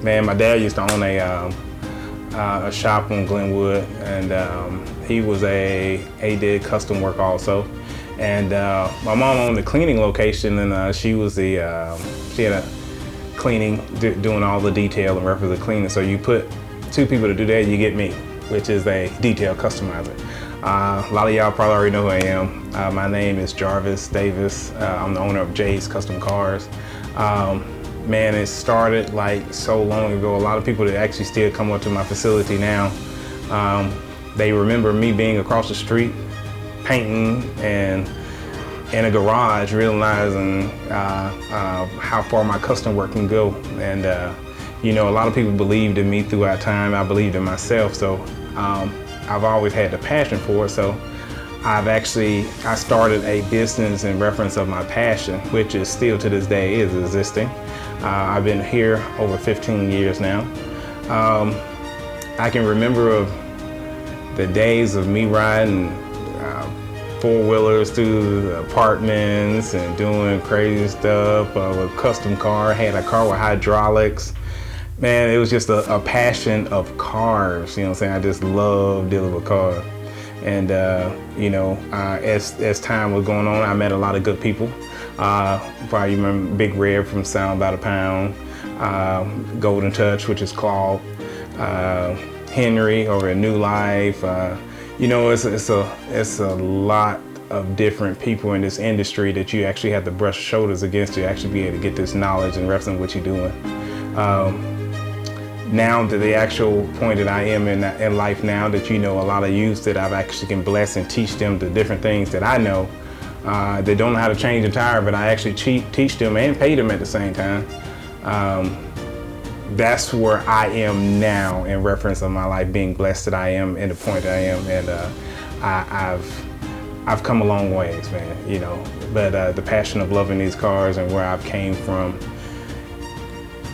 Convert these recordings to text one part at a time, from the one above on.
Man, my dad used to own a shop on Glenwood, and he did custom work also. And my mom owned the cleaning location, and she had a cleaning, doing all the detail and reference to cleaning. So you put two people to do that, you get me, which is a detail customizer. A lot of y'all probably already know who I am. My name is Jarvis Davis. I'm the owner of Jay's Custom Cars. Man, it started like so long ago. A lot of people that actually still come up to my facility now, they remember me being across the street, painting, and in a garage, realizing how far my custom work can go. And you know, a lot of people believed in me throughout time. I believed in myself, so I've always had the passion for it. So I started a business in reference of my passion, which is still to this day is existing. I've been here over 15 years now. I can remember the days of me riding four-wheelers through the apartments and doing crazy stuff. A custom car, had a car with hydraulics. Man, it was just a passion of cars, you know what I'm saying? I just love dealing with cars. And you know, as time was going on, I met a lot of good people. Probably remember Big Red from Sound by the Pound, Golden Touch, which is Claude, Henry over at New Life. You know, it's a lot of different people in this industry that you actually have to brush shoulders against to actually be able to get this knowledge and represent what you're doing. Now to the actual point that I am in life now, that you know, a lot of youth that I've actually can bless and teach them the different things that I know. They don't know how to change a tire, but I actually teach them and pay them at the same time. That's where I am now in reference of my life, being blessed that I am in the point that I am, and I've come a long ways, man. You know, but the passion of loving these cars and where I've came from,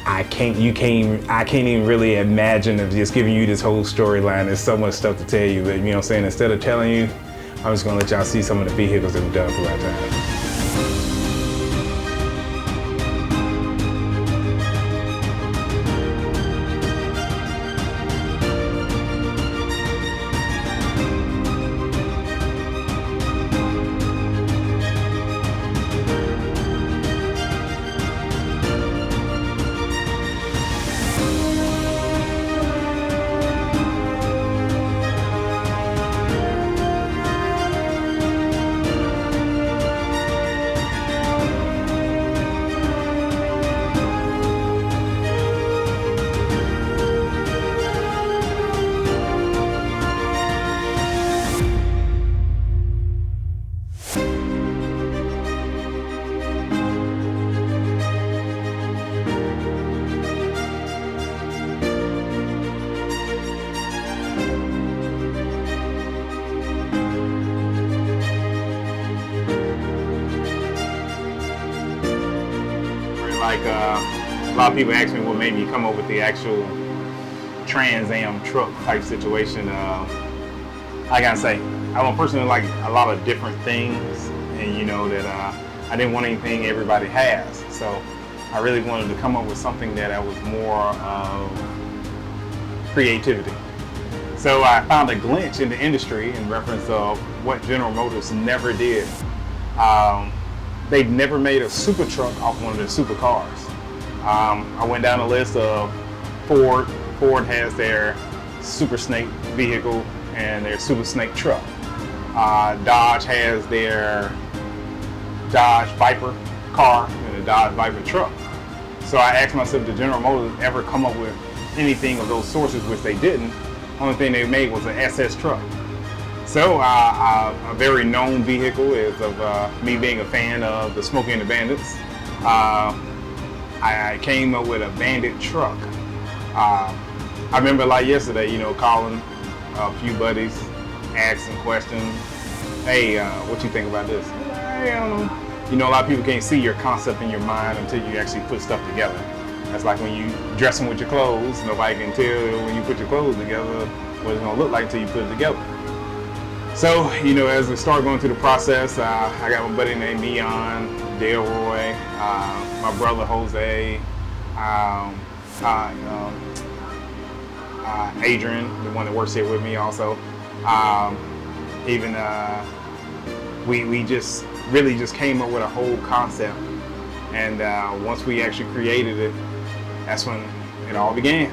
I can't even really imagine of just giving you this whole storyline. There's so much stuff to tell you, but you know what I'm saying, instead of telling you, I'm just gonna let y'all see some of the vehicles that we've done throughout time. Like a lot of people ask me what made me come up with the actual Trans Am truck type situation. I gotta say, I'm a person who like a lot of different things, and you know that I didn't want anything everybody has. So I really wanted to come up with something that was more of creativity. So I found a glitch in the industry in reference of what General Motors never did. They've never made a super truck off one of their super cars. I went down a list of Ford. Ford has their Super Snake vehicle and their Super Snake truck. Dodge has their Dodge Viper car and the Dodge Viper truck. So I asked myself, did General Motors ever come up with anything of those sources, which they didn't? Only thing they made was an SS truck. So a very known vehicle is of me being a fan of the Smokey and the Bandits. I came up with a Bandit truck. I remember like yesterday, you know, calling a few buddies, asking questions. Hey, what you think about this? Hey, I don't know. You know, a lot of people can't see your concept in your mind until you actually put stuff together. That's like when you dressing with your clothes, nobody can tell when you put your clothes together what it's gonna look like until you put it together. So, you know, as we start going through the process, I got my buddy named Neon, Delroy, my brother Jose, Adrian, the one that works here with me also. We just really just came up with a whole concept, and once we actually created it, that's when it all began.